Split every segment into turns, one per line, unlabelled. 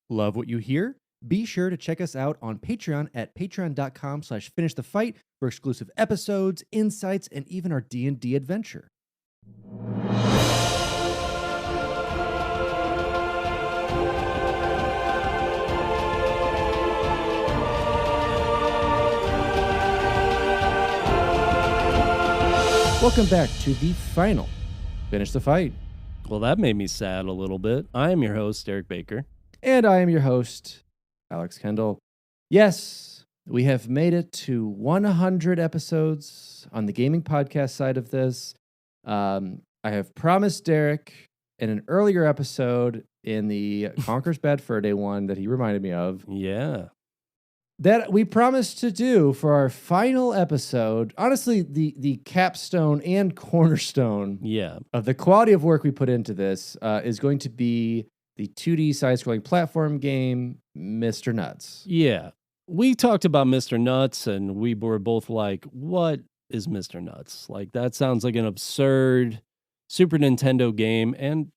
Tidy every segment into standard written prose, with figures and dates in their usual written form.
Love what you hear? Be sure to check us out on Patreon at patreon.com/finishthefight for exclusive episodes, insights, and even our D&D adventure. Welcome back to the final Finish the Fight.
Well, that made me sad a little bit. I am your host, Derek Baker.
And I am your host, Alex Kendall. Yes, we have made it to 100 episodes on the gaming podcast side of this. I have promised Derek in an earlier episode in the Conquer's Bad Fur Day one that he reminded me of.
Yeah.
That we promised to do for our final episode. Honestly, the capstone and cornerstone of the quality of work we put into this is going to be the 2D side-scrolling platform game, Mr. Nutz.
Yeah. We talked about Mr. Nutz, and we were both like, what is Mr. Nutz? Like, that sounds like an absurd Super Nintendo game, and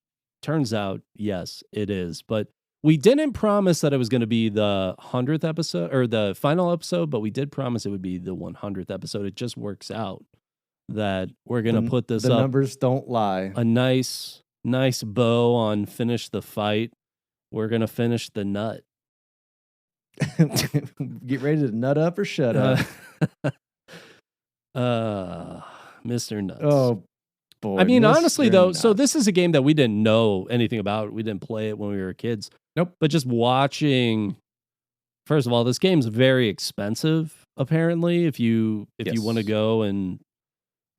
turns out, yes, it is. But we didn't promise that it was going to be the 100th episode, or the final episode, but we did promise it would be the 100th episode. It just works out that we're going to put this up.
The numbers don't lie.
A nice bow on Finish the Fight. We're going to finish the nut.
Get ready to nut up or shut up.
Mr. Nutz.
Oh, boy.
I mean,
Mr.
honestly, though,
Nutz.
so this is a game that we didn't know anything about. We didn't play it when we were kids.
Nope.
But just watching, first of all, this game's very expensive, apparently, if you want to go and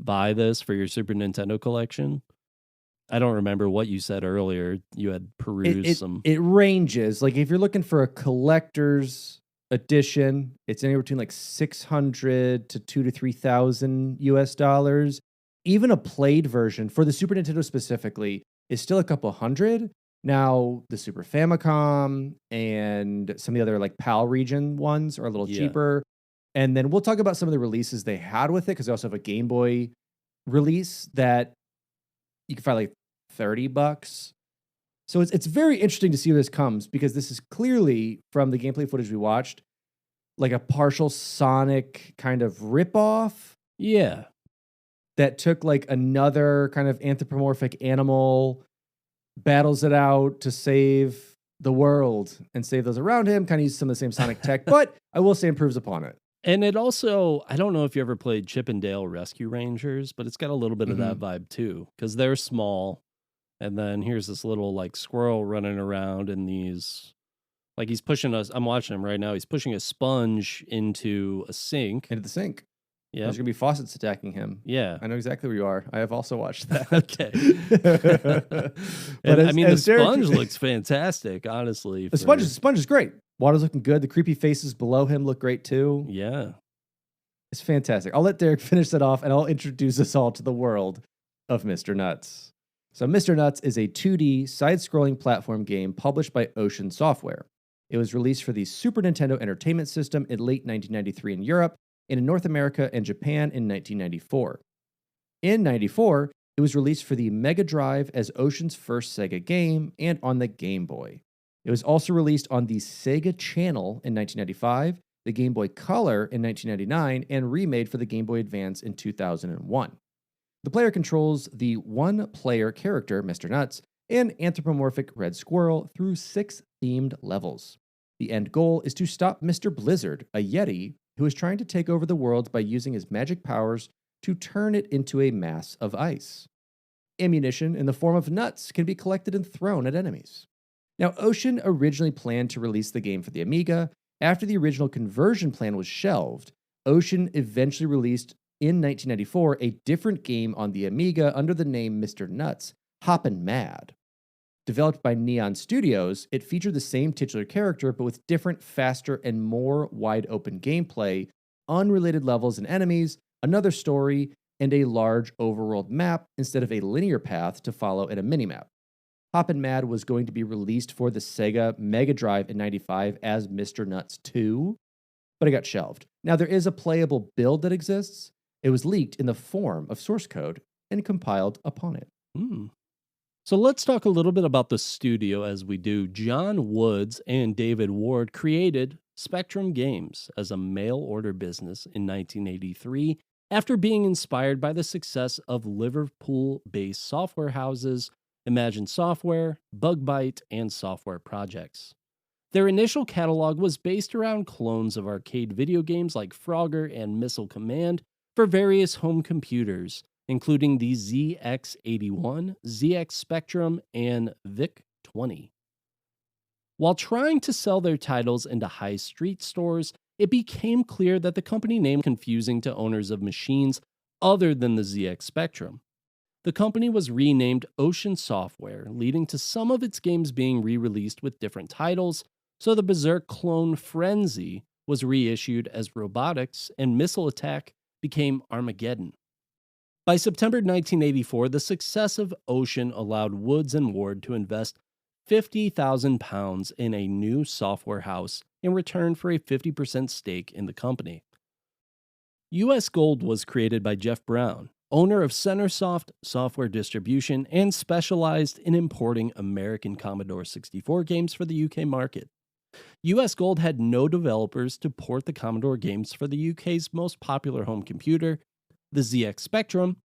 buy this for your Super Nintendo collection. I don't remember what you said earlier. You had perused some.
It ranges. Like, if you're looking for a collector's edition, it's anywhere between like $600 to $2,000 to $3,000 US. Even a played version for the Super Nintendo specifically is still a couple hundred. Now, the Super Famicom and some of the other like PAL region ones are a little cheaper. And then we'll talk about some of the releases they had with it, because they also have a Game Boy release that you can find like $30. So it's very interesting to see where this comes, because this is clearly, from the gameplay footage we watched, like a partial Sonic kind of ripoff.
Yeah.
That took like another kind of anthropomorphic animal, battles it out to save the world and save those around him, kind of use some of the same Sonic tech, but I will say improves upon it.
And it also, I don't know if you ever played Chip and Dale Rescue Rangers, but it's got a little bit of that vibe too, because they're small. And then here's this little like squirrel running around in these, like he's pushing us. I'm watching him right now. He's pushing a sponge into a sink.
Into the sink.
Yeah.
There's going to be faucets attacking him.
Yeah.
I know exactly where you are. I have also watched that.
Okay.
But
I mean, the sponge looks fantastic, honestly.
The sponge is great. Water's looking good. The creepy faces below him look great too.
Yeah.
It's fantastic. I'll let Derek finish that off, and I'll introduce us all to the world of Mr. Nutz. So Mr. Nutz is a 2D side-scrolling platform game published by Ocean Software. It was released for the Super Nintendo Entertainment System in late 1993 in Europe, and in North America and Japan in 1994. In 94, it was released for the Mega Drive as Ocean's first Sega game and on the Game Boy. It was also released on the Sega Channel in 1995, the Game Boy Color in 1999, and remade for the Game Boy Advance in 2001. The player controls the one-player character, Mr. Nutz, an anthropomorphic red squirrel through 6 themed levels. The end goal is to stop Mr. Blizzard, a Yeti, who is trying to take over the world by using his magic powers to turn it into a mass of ice. Ammunition in the form of nuts can be collected and thrown at enemies. Now, Ocean originally planned to release the game for the Amiga. After the original conversion plan was shelved, Ocean eventually released in 1994 a different game on the Amiga under the name Mr. Nutz, Hoppin' Mad. Developed by Neon Studios, it featured the same titular character, but with different, faster, and more wide-open gameplay, unrelated levels and enemies, another story, and a large overworld map instead of a linear path to follow in a minimap. Hoppin' Mad was going to be released for the Sega Mega Drive in 95 as Mr. Nutz 2, but it got shelved. Now, there is a playable build that exists. It was leaked in the form of source code and compiled upon it.
So let's talk a little bit about the studio as we do. John Woods and David Ward created Spectrum Games as a mail order business in 1983 after being inspired by the success of Liverpool based software houses Imagine Software, Bug Bite, and Software Projects. Their initial catalog was based around clones of arcade video games like Frogger and Missile Command for various home computers, including the ZX81, ZX Spectrum, and VIC-20. While trying to sell their titles into high street stores, it became clear that the company name was confusing to owners of machines other than the ZX Spectrum. The company was renamed Ocean Software, leading to some of its games being re-released with different titles, so the Berserk clone Frenzy was reissued as Robotics, and Missile Attack became Armageddon. By September 1984, the success of Ocean allowed Woods and Ward to invest £50,000 in a new software house in return for a 50% stake in the company. US Gold was created by Jeff Brown, owner of Centersoft Software Distribution, and specialized in importing American Commodore 64 games for the UK market. US Gold had no developers to port the Commodore games for the UK's most popular home computer, the ZX Spectrum,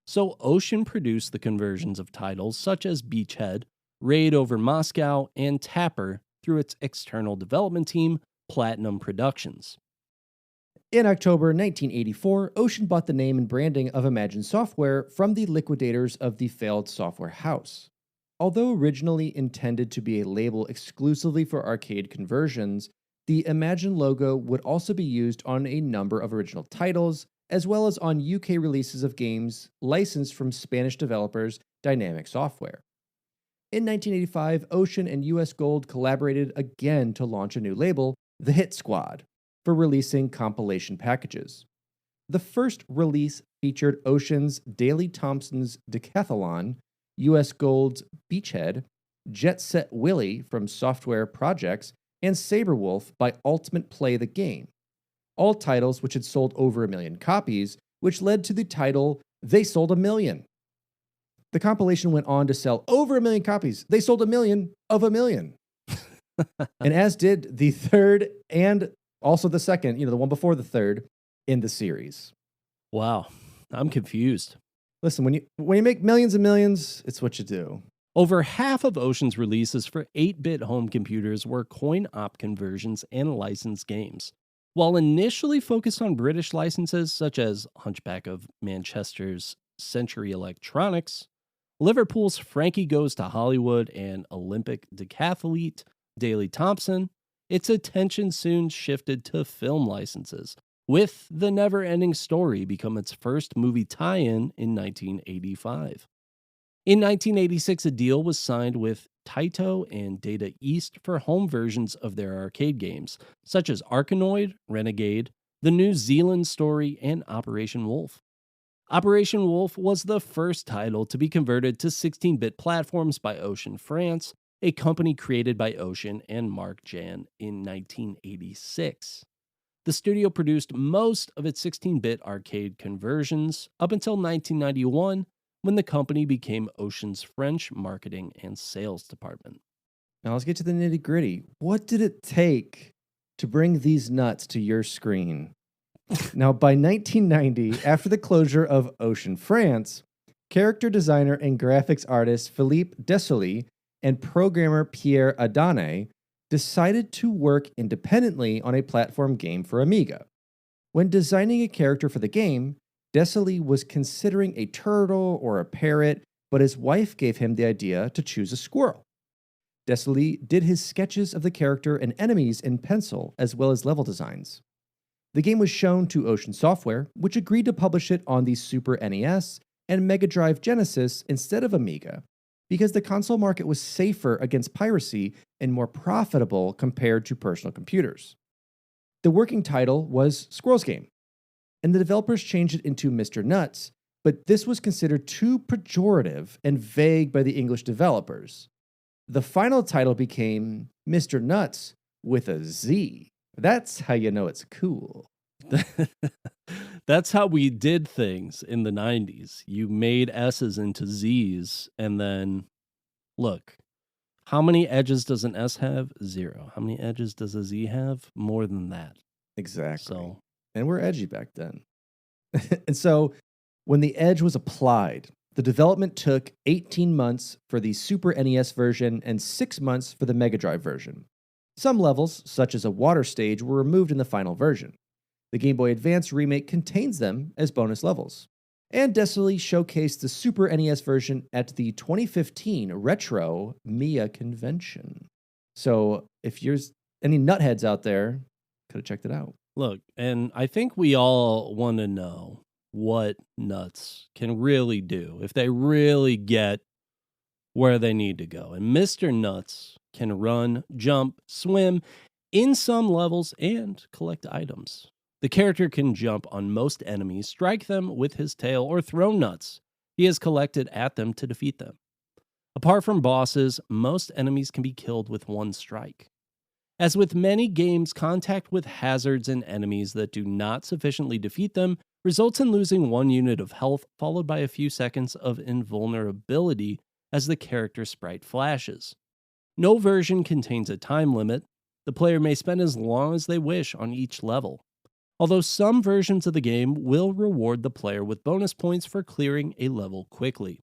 so Ocean produced the conversions of titles such as Beachhead, Raid Over Moscow, and Tapper through its external development team, Platinum Productions.
In October 1984, Ocean bought the name and branding of Imagine Software from the liquidators of the failed software house. Although originally intended to be a label exclusively for arcade conversions, the Imagine logo would also be used on a number of original titles, as well as on UK releases of games licensed from Spanish developers Dynamic Software. In 1985, Ocean and US Gold collaborated again to launch a new label, The Hit Squad, for releasing compilation packages. The first release featured Ocean's Daley Thompson's Decathlon, US Gold's Beachhead, Jet Set Willy from Software Projects, and Saberwolf by Ultimate Play the Game, all titles which had sold over 1 million copies, which led to the title They Sold 1 Million. The compilation went on to sell over 1 million copies. They sold 1 million of 1 million. And as did the third and also the second, the one before the third in the series.
Wow, I'm confused.
Listen, when you make millions and millions, it's what you do.
Over half of Ocean's releases for 8-bit home computers were coin-op conversions and licensed games. While initially focused on British licenses such as Hunchback of Manchester's Century Electronics, Liverpool's Frankie Goes to Hollywood, and Olympic decathlete Daley Thompson, its attention soon shifted to film licenses, with The Never-Ending Story become its first movie tie-in in 1985. In 1986, a deal was signed with Taito and Data East for home versions of their arcade games, such as Arkanoid, Renegade, The New Zealand Story, and Operation Wolf. Operation Wolf was the first title to be converted to 16-bit platforms by Ocean France, a company created by Ocean and Mark Jan in 1986. The studio produced most of its 16-bit arcade conversions up until 1991, when the company became Ocean's French marketing and sales department.
Now let's get to the nitty-gritty. What did it take to bring these nuts to your screen? Now, by 1990, after the closure of Ocean France, character designer and graphics artist Philippe Desolé and programmer Pierre Adane decided to work independently on a platform game for Amiga. When designing a character for the game, Desolé was considering a turtle or a parrot, but his wife gave him the idea to choose a squirrel. Desolé did his sketches of the character and enemies in pencil, as well as level designs. The game was shown to Ocean Software, which agreed to publish it on the Super NES and Mega Drive Genesis instead of Amiga, because the console market was safer against piracy and more profitable compared to personal computers. The working title was Squirrel's Game, and the developers changed it into Mr. Nutz, but this was considered too pejorative and vague by the English developers. The final title became Mr. Nutz with a Z. That's how you know it's cool.
That's how we did things in the 90s. You made S's into Z's, and then Look, how many edges does an S have? 0. How many edges does a Z have? More than that.
Exactly.
So,
And we're edgy back then. And so when the Edge was applied, the development took 18 months for the Super NES version and 6 months for the Mega Drive version. Some levels, such as a water stage, were removed in the final version. The Game Boy Advance remake contains them as bonus levels. And Destiny showcased the Super NES version at the 2015 Retro Mia convention. So if there's any nutheads out there, could have checked it out.
look, and I think we all want to know what Nutz can really do if they really get where they need to go. And Mr. Nutz can run, jump, swim in some levels, and collect items. The character can jump on most enemies, strike them with his tail, or throw nuts he has collected at them to defeat them. Apart from bosses, most enemies can be killed with one strike. As with many games, contact with hazards and enemies that do not sufficiently defeat them results in losing 1 unit of health, followed by a few seconds of invulnerability as the character sprite flashes. No version contains a time limit. The player may spend as long as they wish on each level, although some versions of the game will reward the player with bonus points for clearing a level quickly.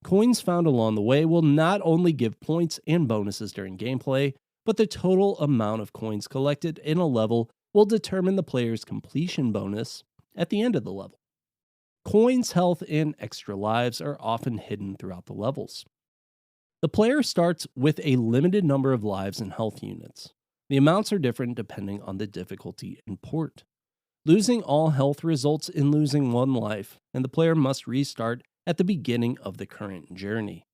Coins found along the way will not only give points and bonuses during gameplay, but the total amount of coins collected in a level will determine the player's completion bonus at the end of the level. Coins, health, and extra lives are often hidden throughout the levels. The player starts with a limited number of lives and health units. The amounts are different depending on the difficulty and port. Losing all health results in losing 1 life, and the player must restart at the beginning of the current journey.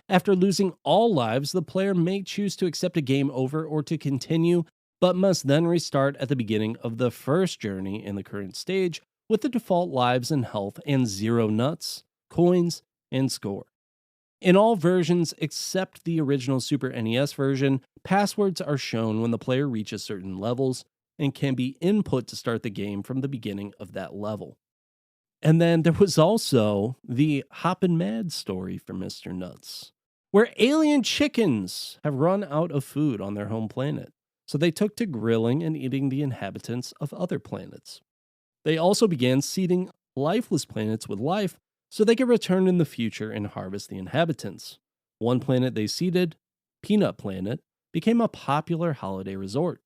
After losing all lives, the player may choose to accept a game over or to continue, but must then restart at the beginning of the first journey in the current stage with the default lives and health and 0 nuts, coins, and score. In all versions except the original Super NES version, passwords are shown when the player reaches certain levels and can be input to start the game from the beginning of that level. And then there was also the Hoppin' Mad story for Mr. Nutz, where alien chickens have run out of food on their home planet, so they took to grilling and eating the inhabitants of other planets. They also began seeding lifeless planets with life so they could return in the future and harvest the inhabitants. One planet they seeded, Peanut Planet, became a popular holiday resort.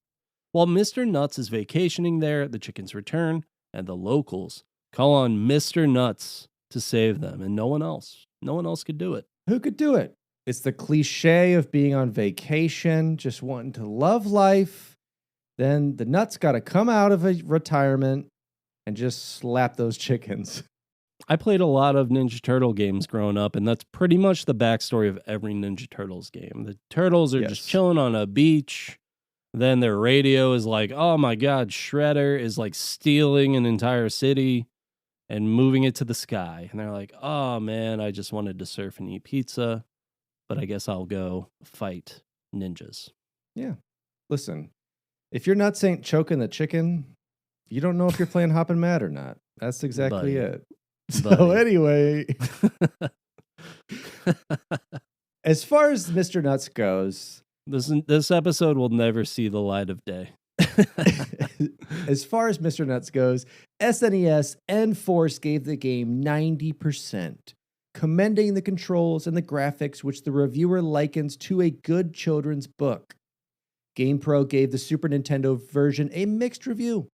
While Mr. Nutz is vacationing there, the chickens return, and the locals call on Mr. Nutz to save them, and no one else could do it.
Who could do it? It's the cliche of being on vacation, just wanting to love life. Then the nuts got to come out of a retirement and just slap those chickens.
I played a lot of Ninja Turtle games growing up, and that's pretty much the backstory of every Ninja Turtles game. The turtles are just chilling on a beach. Then their radio is like, oh my God, Shredder is like stealing an entire city and moving it to the sky. And they're like, oh man, I just wanted to surf and eat pizza, but I guess I'll go fight ninjas.
Yeah. Listen, if your nuts ain't choking the chicken, you don't know if you're playing Hoppin' Mad or not. That's exactly it. So anyway, as far as Mr. Nutz goes,
this episode will never see the light of day.
As far as Mr. Nutz goes, SNES and Force gave the game 90%, commending the controls and the graphics, which the reviewer likens to a good children's book. GamePro gave the Super Nintendo version a mixed review.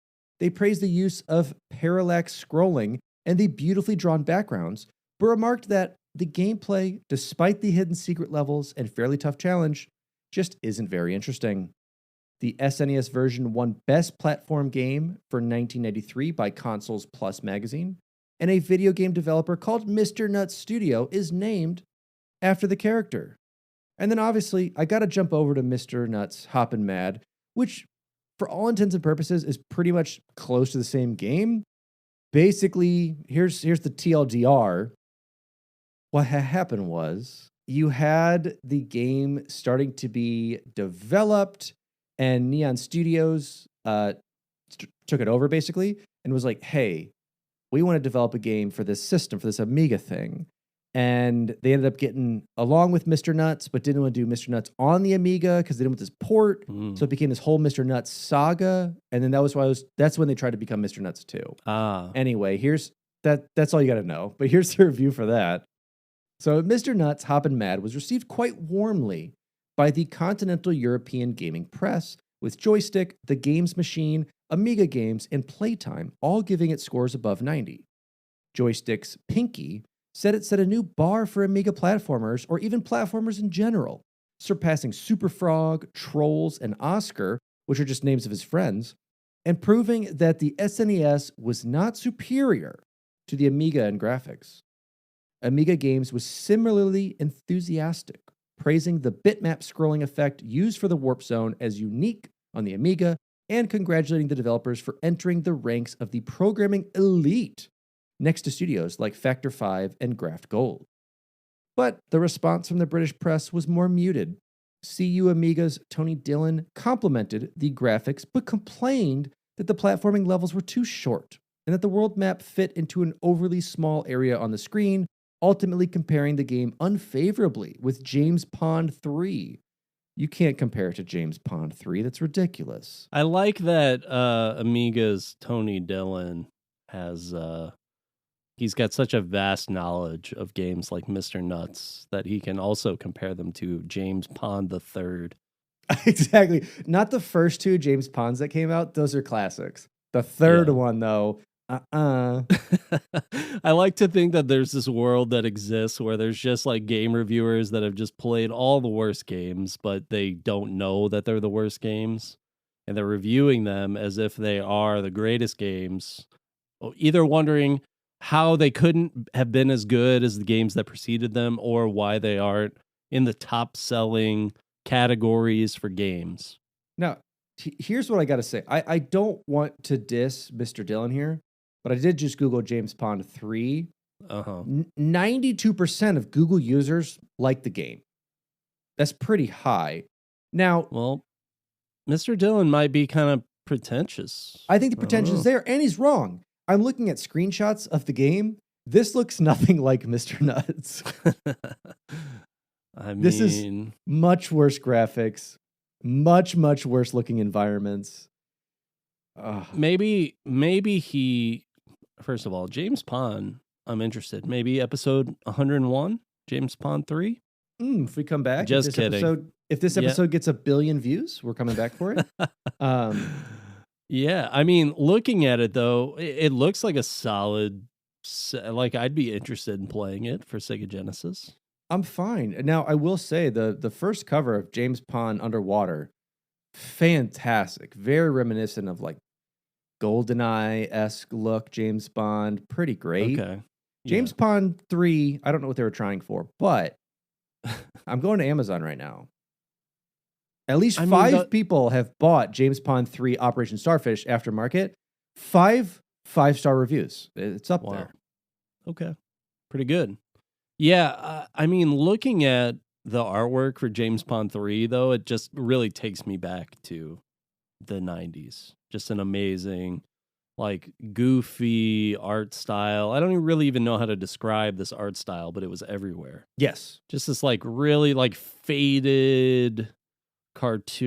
They praised the use of parallax scrolling and the beautifully drawn backgrounds, but remarked that the gameplay, despite the hidden secret levels and fairly tough challenge, just isn't very interesting. The SNES version won Best Platform Game for 1993 by Consoles Plus magazine, and a video game developer called Mr. Nutz Studio is named after the character. And then obviously, I gotta jump over to Mr. Nutz Hoppin' Mad, which, for all intents and purposes, is pretty much close to the same game. Basically, here's the TLDR. What happened was, you had the game starting to be developed, and Neon Studios took it over, basically, and was like, hey, we want to develop a game for this system, for this Amiga thing. And they ended up getting along with Mr. Nutz, but didn't want to do Mr. Nutz on the Amiga because they didn't want this port. So it became this whole Mr. Nutz saga. And then that's when they tried to become Mr. Nutz 2. Anyway, that's all you got to know. But here's the review for that. So Mr. Nutz Hoppin' Mad was received quite warmly by the continental European gaming press, with Joystick, The Games Machine, Amiga Games, and Playtime all giving it scores above 90. Joystick's Pinky said it set a new bar for Amiga platformers, or even platformers in general, surpassing Super Frog, Trolls, and Oscar, which are just names of his friends, and proving that the SNES was not superior to the Amiga in graphics. Amiga Games was similarly enthusiastic, praising the bitmap scrolling effect used for the Warp Zone as unique on the Amiga, and congratulating the developers for entering the ranks of the programming elite next to studios like Factor 5 and Graft Gold. But the response from the British press was more muted. CU Amiga's Tony Dillon complimented the graphics, but complained that the platforming levels were too short and that the world map fit into an overly small area on the screen, ultimately comparing the game unfavorably with James Pond 3. You can't compare it to James Pond 3. That's ridiculous.
I like that Amiga's Tony Dillon has... he's got such a vast knowledge of games like Mr. Nutz that he can also compare them to James Pond the Third.
Exactly. Not the first two James Ponds that came out. Those are classics. The third one, though,
I like to think that there's this world that exists where there's just like game reviewers that have just played all the worst games, but they don't know that they're the worst games. And they're reviewing them as if they are the greatest games, either wondering how they couldn't have been as good as the games that preceded them, or why they aren't in the top selling categories for games.
Now, here's what I got to say. I don't want to diss Mr. Dillon here, but I did just Google James Pond 3. 92% of Google users like the game. That's pretty high. Now,
well, Mr. Dillon might be kind of pretentious.
I think the pretension is there, and he's wrong. I'm looking at screenshots of the game. This looks nothing like Mr. Nutz. This is much worse graphics, much worse looking environments.
Maybe he, first of all, James Pond, I'm interested. Maybe episode 101, James Pond 3?
If we come back.
Just kidding.
If this episode gets 1 billion views, we're coming back for it.
Yeah, I mean, looking at it, though, it looks like a solid, like, I'd be interested in playing it for Sega Genesis.
I'm fine. Now, I will say the first cover of James Pond Underwater, fantastic. Very reminiscent of, like, GoldenEye-esque look, James Bond. Pretty great.
Okay.
James Pond 3, I don't know what they were trying for, but I'm going to Amazon right now. At least five people have bought James Pond 3 Operation Starfish Aftermarket. 5 5-star reviews. It's up there.
Okay. Pretty good. Yeah. I mean, looking at the artwork for James Pond 3, though, it just really takes me back to the 90s. Just an amazing, like, goofy art style. I don't really even know how to describe this art style, but it was everywhere.
Yes.
Just this, like, really, like, faded, cartoony,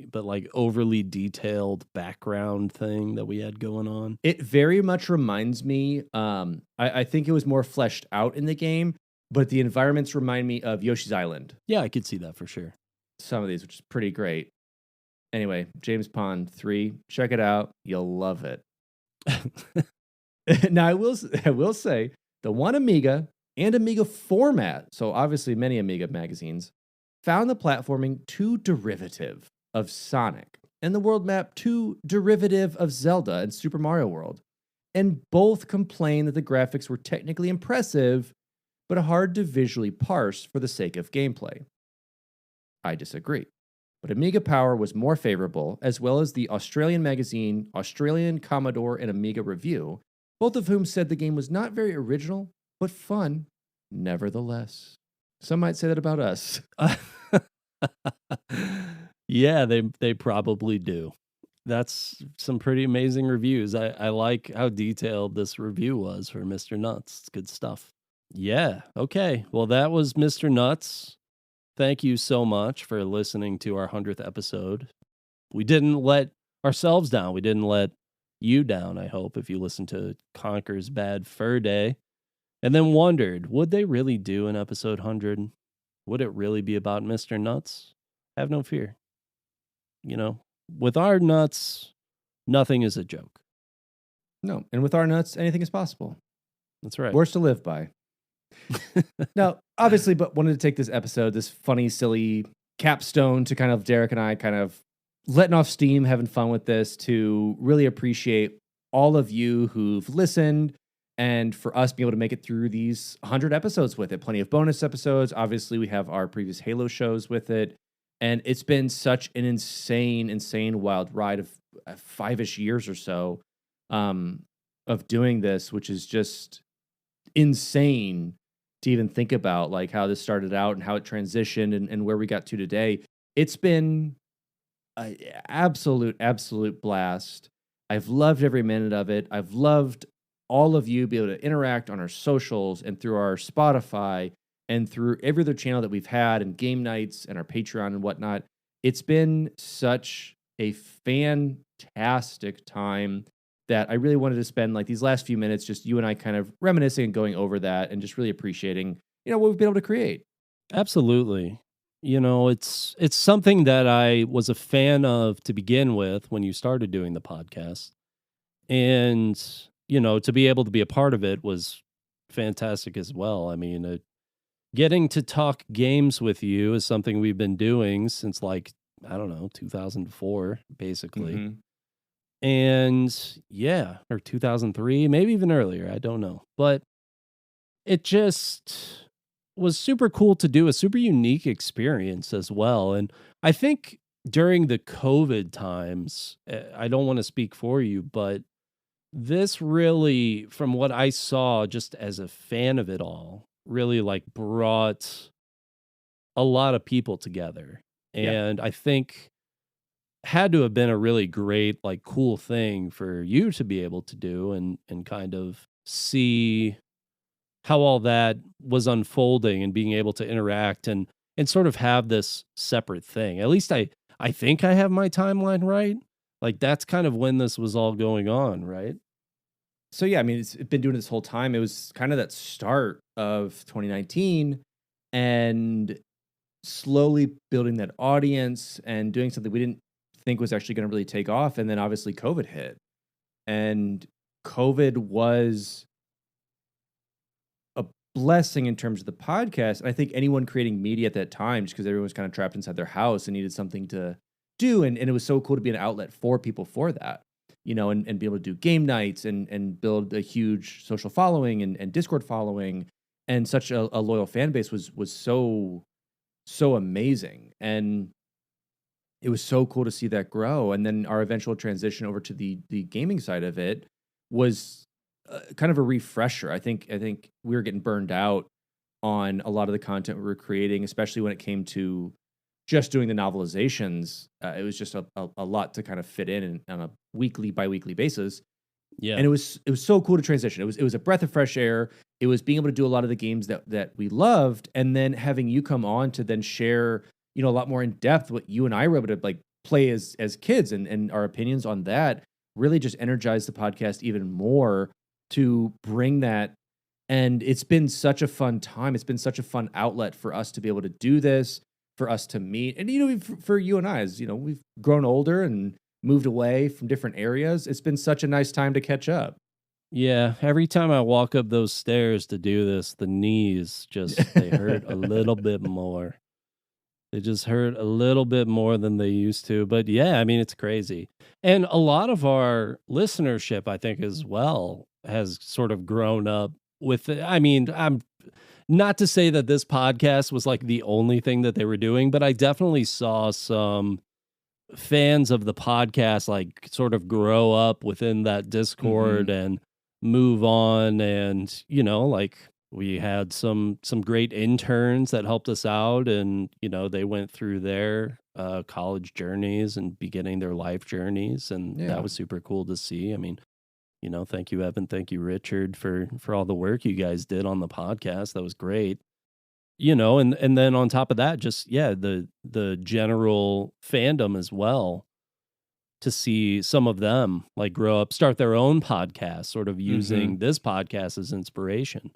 but like overly detailed background thing that we had going on.
It very much reminds me, I think it was more fleshed out in the game, but the environments remind me of Yoshi's Island.
Yeah, I could see that for sure.
Some of these, which is pretty great. Anyway, James Pond 3, check it out. You'll love it. Now, I will say, the One Amiga and Amiga format, so obviously many Amiga magazines, found the platforming too derivative of Sonic, and the world map too derivative of Zelda and Super Mario World. And both complained that the graphics were technically impressive, but hard to visually parse for the sake of gameplay. I disagree. But Amiga Power was more favorable, as well as the Australian magazine Australian Commodore and Amiga Review, both of whom said the game was not very original, but fun, nevertheless. Some might say that about us.
Yeah, they probably do. That's some pretty amazing reviews. I like how detailed this review was for Mr. Nutz. It's good stuff. Yeah. Okay. Well, that was Mr. Nutz. Thank you so much for listening to our 100th episode. We didn't let ourselves down. We didn't let you down, I hope, if you listened to Conker's Bad Fur Day and then wondered, would they really do an episode 100? Would it really be about Mr. Nutz? Have no fear. You know, with our nuts, nothing is a joke.
No. And with our nuts, anything is possible.
That's right.
Words to live by. Now, obviously, but wanted to take this episode, this funny, silly capstone to kind of Derek and I kind of letting off steam, having fun with this, to really appreciate all of you who've listened and for us being able to make it through these 100 episodes with it. Plenty of bonus episodes. Obviously, we have our previous Halo shows with it. And it's been such an insane wild ride of 5-ish years or so of doing this, which is just insane to even think about, like how this started out and how it transitioned and where we got to today. It's been an absolute blast. I've loved every minute of it. I've loved all of you be able to interact on our socials and through our Spotify and through every other channel that we've had and game nights and our Patreon and whatnot. It's been such a fantastic time that I really wanted to spend like these last few minutes, just you and I kind of reminiscing and going over that and just really appreciating, what we've been able to create.
Absolutely. It's something that I was a fan of to begin with when you started doing the podcast. And, to be able to be a part of it was fantastic as well. I mean, getting to talk games with you is something we've been doing since 2004, basically.
Mhm.
And yeah, or 2003, maybe even earlier. I don't know. But it just was super cool to do, a super unique experience as well. And I think during the COVID times, I don't want to speak for you, but this really, from what I saw just as a fan of it all, really brought a lot of people together.
Yeah.
And I think had to have been a really great, cool thing for you to be able to do and kind of see how all that was unfolding and being able to interact and sort of have this separate thing. At least I think I have my timeline right. That's kind of when this was all going on, right?
So yeah, I mean, it's been doing it this whole time. It was kind of that start of 2019 and slowly building that audience and doing something we didn't think was actually going to really take off. And then obviously COVID hit, and COVID was a blessing in terms of the podcast. And I think anyone creating media at that time, just because everyone was kind of trapped inside their house and needed something to do. And it was so cool to be an outlet for people for that, and be able to do game nights and build a huge social following and Discord following. And such a loyal fan base was so amazing. And it was so cool to see that grow. And then our eventual transition over to the gaming side of it was kind of a refresher. I think we were getting burned out on a lot of the content we were creating, especially when it came to just doing the novelizations. It was just a lot to kind of fit in on a weekly, bi-weekly basis.
Yeah.
And it was so cool to transition. It was a breath of fresh air. It was being able to do a lot of the games that we loved, and then having you come on to then share, a lot more in depth what you and I were able to play as kids, and our opinions on that really just energized the podcast even more to bring that. And it's been such a fun time. It's been such a fun outlet for us to be able to do this, for us to meet. And, for you and I, as we've grown older and moved away from different areas, it's been such a nice time to catch up.
Yeah, every time I walk up those stairs to do this, the knees they hurt a little bit more. They just hurt a little bit more than they used to. But yeah, I mean, it's crazy. And a lot of our listenership, I think, as well, has sort of grown up with it. I mean, I'm not to say that this podcast was the only thing that they were doing, but I definitely saw some fans of the podcast sort of grow up within that Discord and move on. And we had some great interns that helped us out, and they went through their college journeys and beginning their life journeys, and that was super cool to see. I mean, Thank you, Evan. Thank you, Richard, for all the work you guys did on the podcast. That was great. And then on top of that, just the general fandom as well, to see some of them like grow up, start their own podcast, sort of using this podcast as inspiration.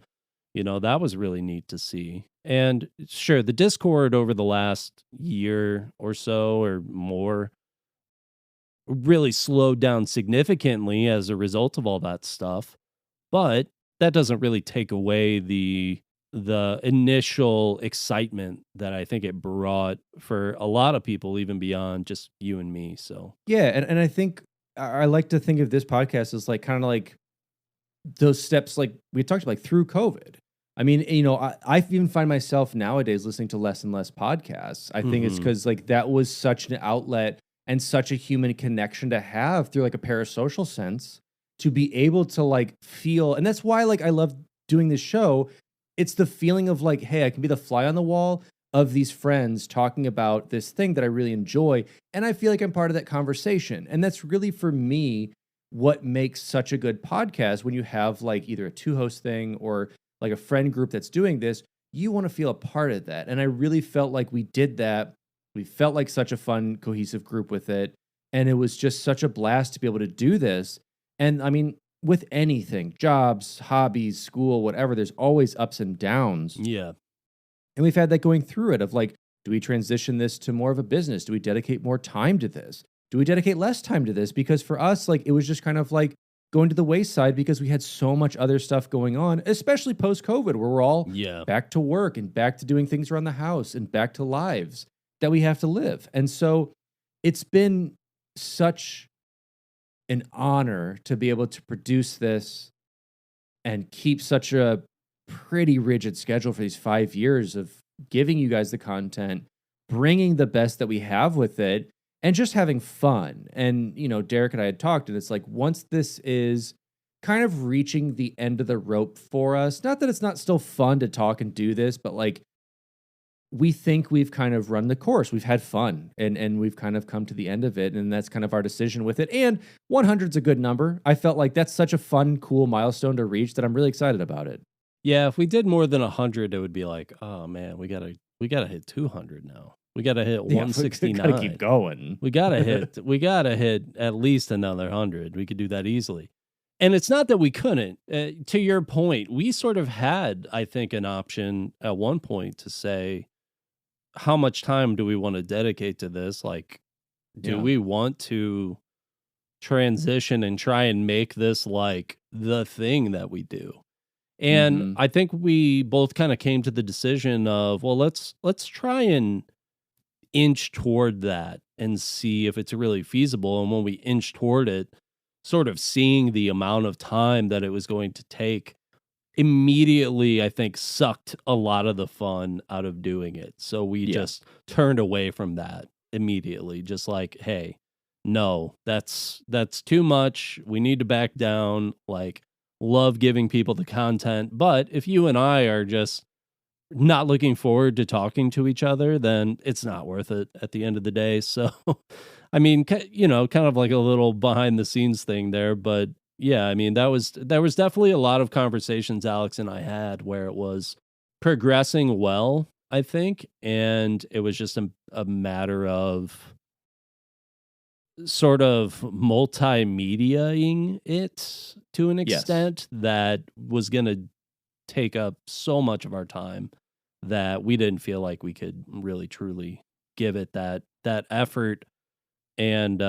That was really neat to see. And sure, the Discord over the last year or so or more really slowed down significantly as a result of all that stuff. But that doesn't really take away the initial excitement that I think it brought for a lot of people, even beyond just you and me. So
Yeah, and I think I like to think of this podcast as like kind of like those steps like we talked about, like through COVID. I mean, I even find myself nowadays listening to less and less podcasts. I think it's because like that was such an outlet and such a human connection to have through like a parasocial sense, to be able to like feel. And that's why like I love doing this show. It's the feeling of like, hey, I can be the fly on the wall of these friends talking about this thing that I really enjoy. And I feel like I'm part of that conversation. And that's really, for me, what makes such a good podcast. When you have like either a 2-host thing or like a friend group that's doing this, you want to feel a part of that. And I really felt like we did that. We felt like such a fun, cohesive group with it. And it was just such a blast to be able to do this. And I mean, with anything, jobs, hobbies, school, whatever, there's always ups and downs.
yeah,
And we've had that going through it of like, do we transition this to more of a business? Do we dedicate more time to this? Do we dedicate less time to this? Because for us, like, it was just kind of like going to the wayside because we had so much other stuff going on, especially post-COVID, where we're all back to work and back to doing things around the house and back to lives that we have to live. And so it's been such an honor to be able to produce this and keep such a pretty rigid schedule for these 5 years of giving you guys the content, bringing the best that we have with it, and just having fun. And, Derek and I had talked, and it's like, once this is kind of reaching the end of the rope for us, not that it's not still fun to talk and do this, but like, we think we've kind of run the course. We've had fun and we've kind of come to the end of it. And that's kind of our decision with it. And 100's a good number. I felt like that's such a fun, cool milestone to reach that I'm really excited about it.
Yeah, if we did more than 100, it would be like, oh man, we gotta hit 200 now. We gotta hit 169.
Gotta keep going.
We gotta hit at least another 100. We could do that easily. And it's not that we couldn't. To your point, we sort of had, I think, an option at one point to say, how much time do we want to dedicate to this? Like, do we want to transition and try and make this like the thing that we do? And I think we both kind of came to the decision of, well, let's try and inch toward that and see if it's really feasible. And when we inch toward it, sort of seeing the amount of time that it was going to take immediately, I think, sucked a lot of the fun out of doing it. So we just turned away from that immediately. Just like, hey, no, that's too much. We need to back down. Like, love giving people the content, but if you and I are just not looking forward to talking to each other, then it's not worth it at the end of the day. So, I mean, kind of like a little behind the scenes thing there, but yeah, I mean, there was definitely a lot of conversations Alex and I had where it was progressing well, I think, and it was just a matter of sort of multimedia-ing it to an extent that was going to take up so much of our time that we didn't feel like we could really truly give it that effort and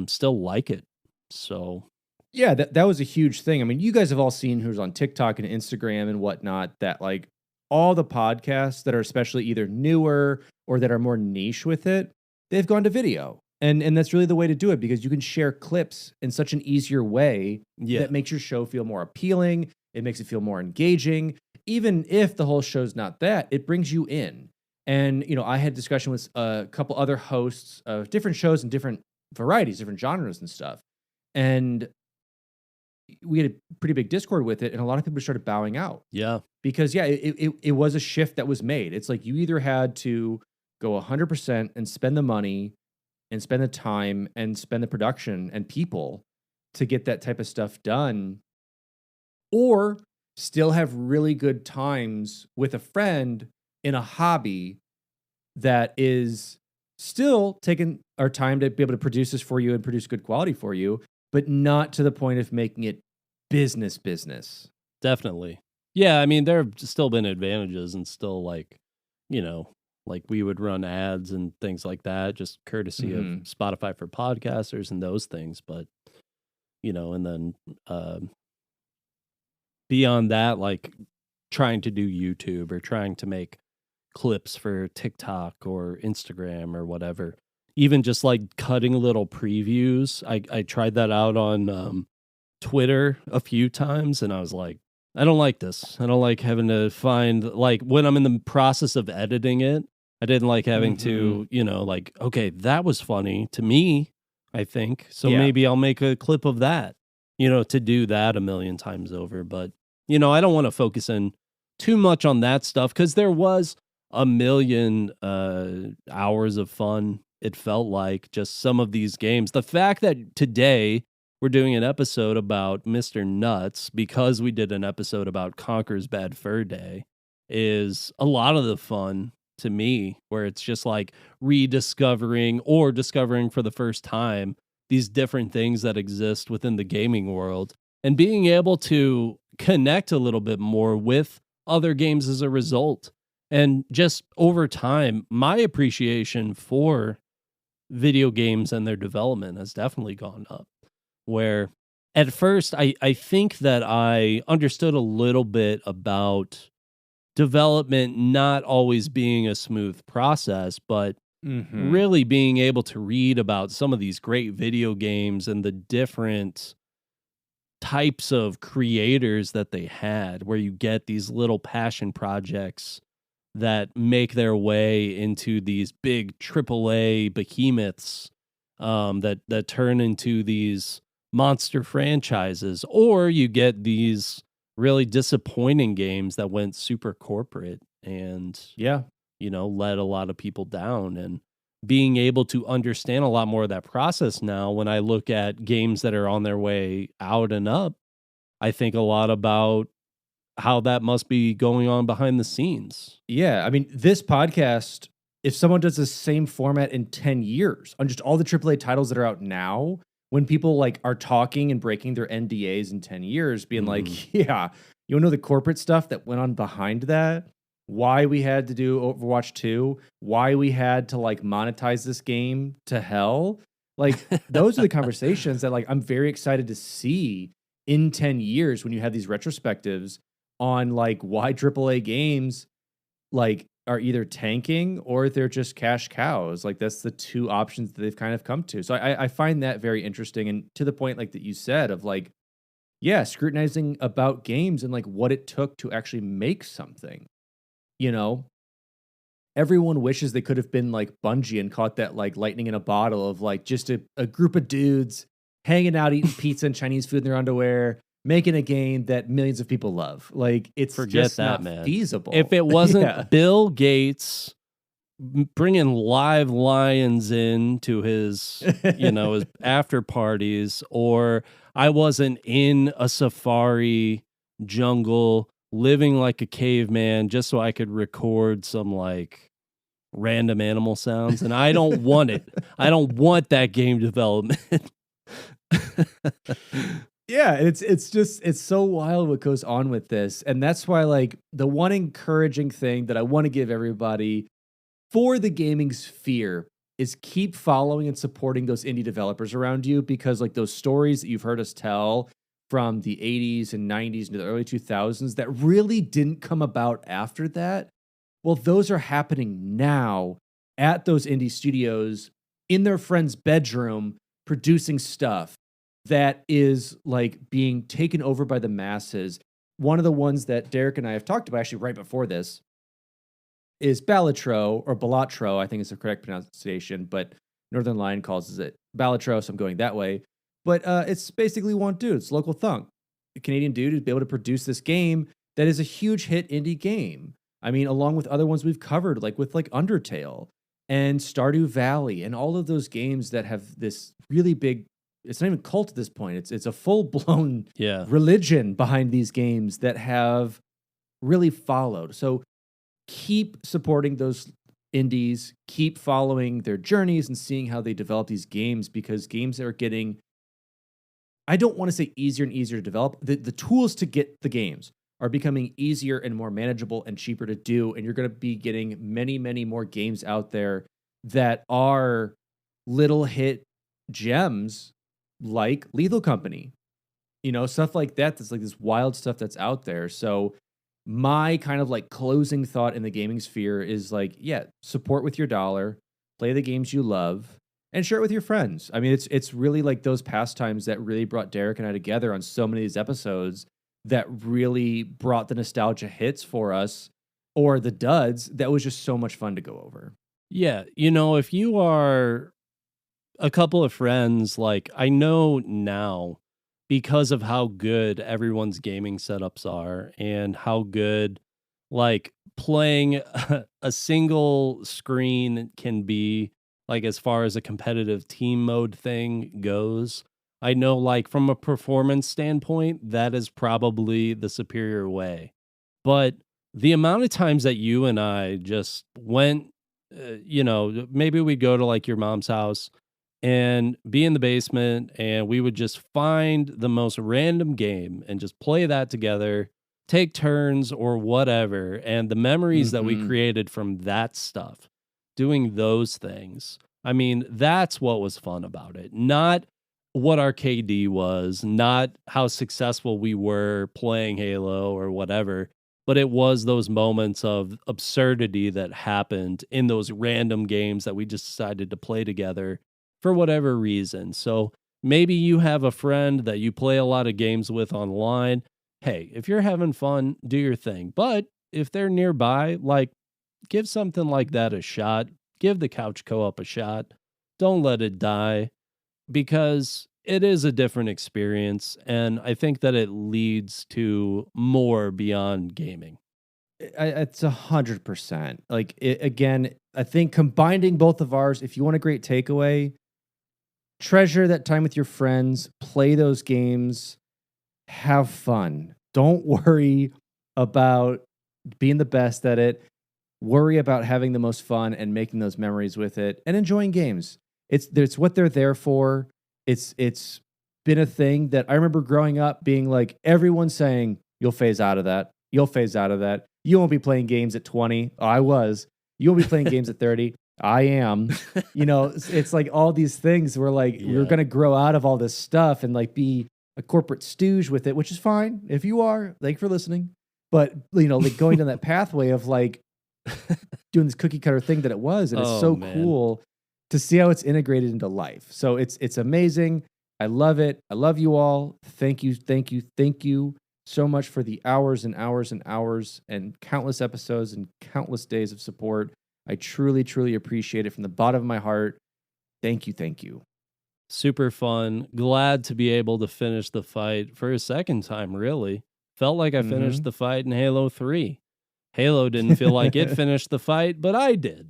still like it. So
yeah, that was a huge thing. I mean, you guys have all seen who's on TikTok and Instagram and whatnot, that like all the podcasts that are especially either newer or that are more niche with it, they've gone to video. And that's really the way to do it, because you can share clips in such an easier way that makes your show feel more appealing. It makes it feel more engaging. Even if the whole show's not that, it brings you in. And, I had discussion with a couple other hosts of different shows and different varieties, different genres and stuff. And we had a pretty big Discord with it, and a lot of people started bowing out.
Yeah.
Because, it was a shift that was made. It's like you either had to go 100% and spend the money and spend the time and spend the production and people, to get that type of stuff done, or still have really good times with a friend in a hobby that is still taking our time to be able to produce this for you and produce good quality for you, but not to the point of making it business.
Definitely. Yeah, I mean, there have still been advantages and still like, like we would run ads and things like that, just courtesy of Spotify for podcasters and those things. But, and then beyond that, like trying to do YouTube or trying to make clips for TikTok or Instagram or whatever. Even just like cutting little previews. I tried that out on Twitter a few times and I was like, I don't like this. I don't like having to find, like, when I'm in the process of editing it, I didn't like having to, like, okay, that was funny to me, I think. So maybe I'll make a clip of that, to do that a million times over. But, I don't want to focus in too much on that stuff because there was a million hours of fun. It felt like just some of these games. The fact that today we're doing an episode about Mr. Nutz because we did an episode about Conker's Bad Fur Day is a lot of the fun to me, where it's just like rediscovering or discovering for the first time these different things that exist within the gaming world and being able to connect a little bit more with other games as a result. And just over time, my appreciation for video games and their development has definitely gone up. Where at first I think that I understood a little bit about development not always being a smooth process, but really being able to read about some of these great video games and the different types of creators that they had, where you get these little passion projects that make their way into these big AAA behemoths that turn into these monster franchises, or you get these really disappointing games that went super corporate and let a lot of people down. And being able to understand a lot more of that process now, when I look at games that are on their way out and up, I think a lot about how that must be going on behind the scenes.
Yeah, I mean, this podcast, if someone does the same format in 10 years on just all the AAA titles that are out now, when people like are talking and breaking their NDAs in 10 years, being like, yeah, you know the corporate stuff that went on behind that? Why we had to do Overwatch 2, why we had to like monetize this game to hell. Like those are the conversations that like I'm very excited to see in 10 years when you have these retrospectives on like why AAA games like are either tanking or they're just cash cows. Like that's the two options that they've kind of come to. So I find that very interesting. And to the point like that you said of like, yeah, scrutinizing about games and like what it took to actually make something. Everyone wishes they could have been like Bungie and caught that like lightning in a bottle of like just a group of dudes hanging out, eating pizza and Chinese food in their underwear, making a game that millions of people love. Like it's just not feasible.
If it wasn't Bill Gates bringing live lions in to his, his after parties, or I wasn't in a safari jungle living like a caveman just so I could record some like random animal sounds. And I don't want it. I don't want that game development.
Yeah, it's so wild what goes on with this. And that's why like the one encouraging thing that I want to give everybody for the gaming sphere is keep following and supporting those indie developers around you, because like those stories that you've heard us tell from the 80s and 90s into the early 2000s that really didn't come about after that, well, those are happening now at those indie studios in their friend's bedroom producing stuff that is like being taken over by the masses. One of the ones that Derek and I have talked about actually right before this is Balatro, or Balatro, I think is the correct pronunciation, but Northern Lion calls it Balatro, so I'm going that way. But it's basically one dude. It's local thunk, a Canadian dude who's been able to produce this game that is a huge hit indie game. I mean, along with other ones we've covered, like with like Undertale and Stardew Valley and all of those games that have this really big it's not even cult at this point. It's a full-blown
Yeah.
religion behind these games that have really followed. So keep supporting those indies, keep following their journeys and seeing how they develop these games, because games are getting, I don't want to say easier and easier to develop. The tools to get the games are becoming easier and more manageable and cheaper to do. And you're going to be getting many, many more games out there that are little hit gems like Lethal Company, stuff like that. That's like this wild stuff that's out there. So my kind of like closing thought in the gaming sphere is like, yeah, support with your dollar, play the games you love, and share it with your friends. I mean, it's really like those pastimes that really brought Derek and I together on so many of these episodes that really brought the nostalgia hits for us, or the duds that was just so much fun to go over.
Yeah. If you are a couple of friends, like I know now, because of how good everyone's gaming setups are and how good like playing a single screen can be, like as far as a competitive team mode thing goes. I know like from a performance standpoint, that is probably the superior way. But the amount of times that you and I just went, maybe we'd go to like your mom's house and be in the basement, and we would just find the most random game and just play that together, take turns or whatever. And the memories that we created from that stuff, doing those things, I mean, that's what was fun about it. Not what our KD was, not how successful we were playing Halo or whatever, but it was those moments of absurdity that happened in those random games that we just decided to play together for whatever reason. So maybe you have a friend that you play a lot of games with online. Hey, if you're having fun, do your thing. But if they're nearby, like give something like that a shot. Give the couch co-op a shot. Don't let it die, because it is a different experience. And I think that it leads to more beyond gaming.
It's 100%. Like again, I think combining both of ours, if you want a great takeaway, treasure that time with your friends, play those games, have fun. Don't worry about being the best at it. Worry about having the most fun and making those memories with it and enjoying games. It's what they're there for. It's been a thing that I remember growing up being like, everyone saying, you'll phase out of that. You'll phase out of that. You won't be playing games at 20. Oh, I was. You won't be playing games at 30. I am. It's like all these things where like we're going to grow out of all this stuff and like be a corporate stooge with it, which is fine. If you are, thank you for listening. But, like going down that pathway of like doing this cookie cutter thing that it was. And it's so cool to see how it's integrated into life. So it's amazing. I love it. I love you all. Thank you. Thank you. Thank you so much for the hours and hours and hours and countless episodes and countless days of support. I truly, truly appreciate it from the bottom of my heart. Thank you. Thank you.
Super fun. Glad to be able to finish the fight for a second time, really. Felt like I finished the fight in Halo 3. Halo didn't feel like it finished the fight, but I did.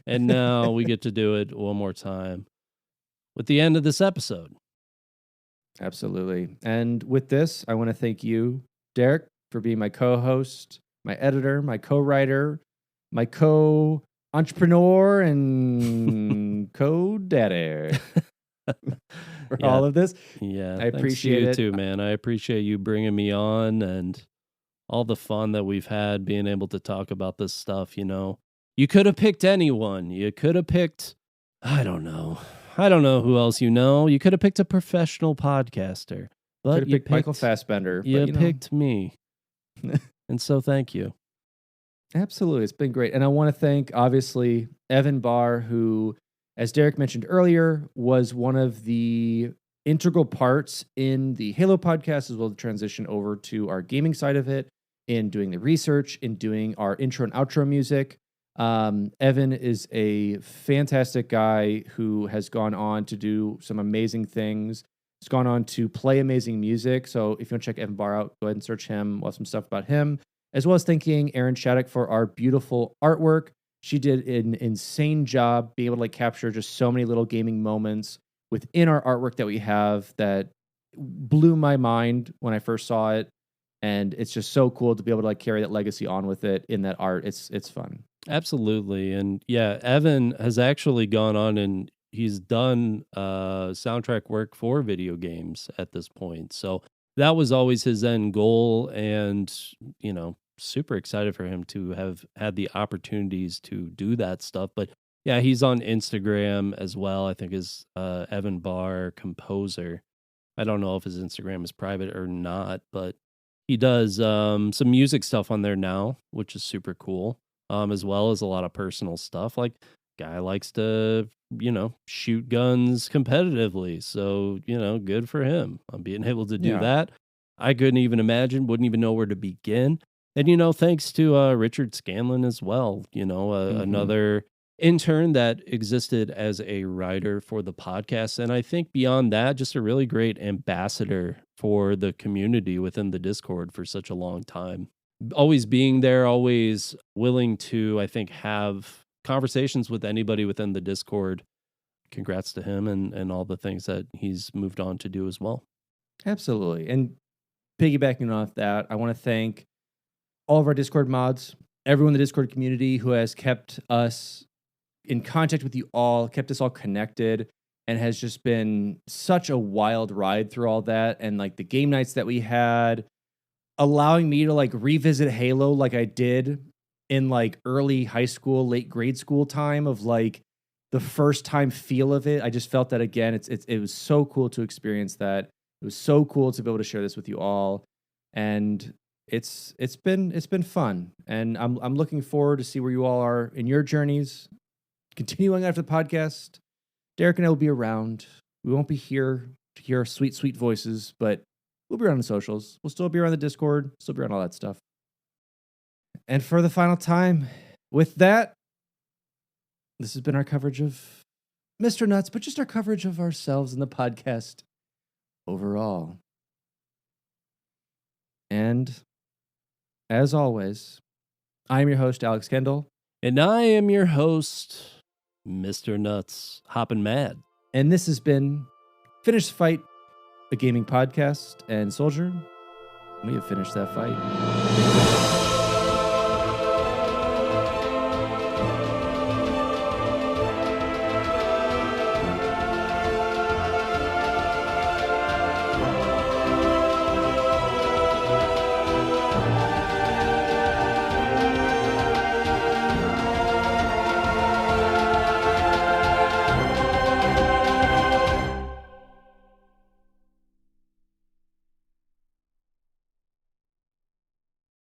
And now we get to do it one more time with the end of this episode.
Absolutely. And with this, I want to thank you, Derek, for being my co-host, my editor, my co-writer, my co-entrepreneur, and co-daddy for all of this.
Yeah,
I appreciate
you
it
too, man. I appreciate you bringing me on and all the fun that we've had being able to talk about this stuff. You could have picked anyone. You could have picked, I don't know who else you know. You could have picked a professional podcaster, but you picked
Michael Fassbender.
You picked me. And so thank you.
Absolutely. It's been great. And I want to thank, obviously, Evan Barr, who, as Derek mentioned earlier, was one of the integral parts in the Halo podcast, as well as the transition over to our gaming side of it, in doing the research, in doing our intro and outro music. Evan is a fantastic guy who has gone on to do some amazing things. He's gone on to play amazing music. So if you want to check Evan Barr out, go ahead and search him. We'll have some stuff about him, as well as thanking Erin Shattuck for our beautiful artwork. She did an insane job being able to capture just so many little gaming moments within our artwork that we have that blew my mind when I first saw it. And it's just so cool to be able to like carry that legacy on with it in that art. It's fun.
Absolutely. And yeah, Evan has actually gone on and he's done soundtrack work for video games at this point. So that was always his end goal. And, super excited for him to have had the opportunities to do that stuff. But yeah, he's on Instagram as well. I think is Evan Barr Composer. I don't know if his Instagram is private or not, but he does some music stuff on there now, which is super cool, as well as a lot of personal stuff. Like, guy likes to, shoot guns competitively. So, good for him on being able to do that. I couldn't even imagine, wouldn't even know where to begin. And, thanks to Richard Scanlon as well, another intern that existed as a writer for the podcast. And I think beyond that, just a really great ambassador for the community within the Discord for such a long time. Always being there, always willing to, I think, have conversations with anybody within the Discord. Congrats to him and all the things that he's moved on to do as well.
Absolutely. And piggybacking off that, I want to thank all of our Discord mods, everyone in the Discord community who has kept us in contact with you all, kept us all connected, and has just been such a wild ride through all that. And like the game nights that we had, allowing me to like revisit Halo like I did in like early high school, late grade school time of like the first time feel of it. I just felt that again. It was so cool to experience that. It was so cool to be able to share this with you all. And it's been fun. And I'm looking forward to see where you all are in your journeys. Continuing after the podcast, Derek and I will be around. We won't be here to hear our sweet, sweet voices, but we'll be around the socials. We'll still be around the Discord, still be around all that stuff. And for the final time, with that, this has been our coverage of Mr. Nutz, but just our coverage of ourselves and the podcast overall. And as always, I'm your host, Alex Kendall.
And I am your host, Mr. Nutz, hopping mad.
And this has been Finish the Fight, a gaming podcast. And Soldier, we have finished that fight.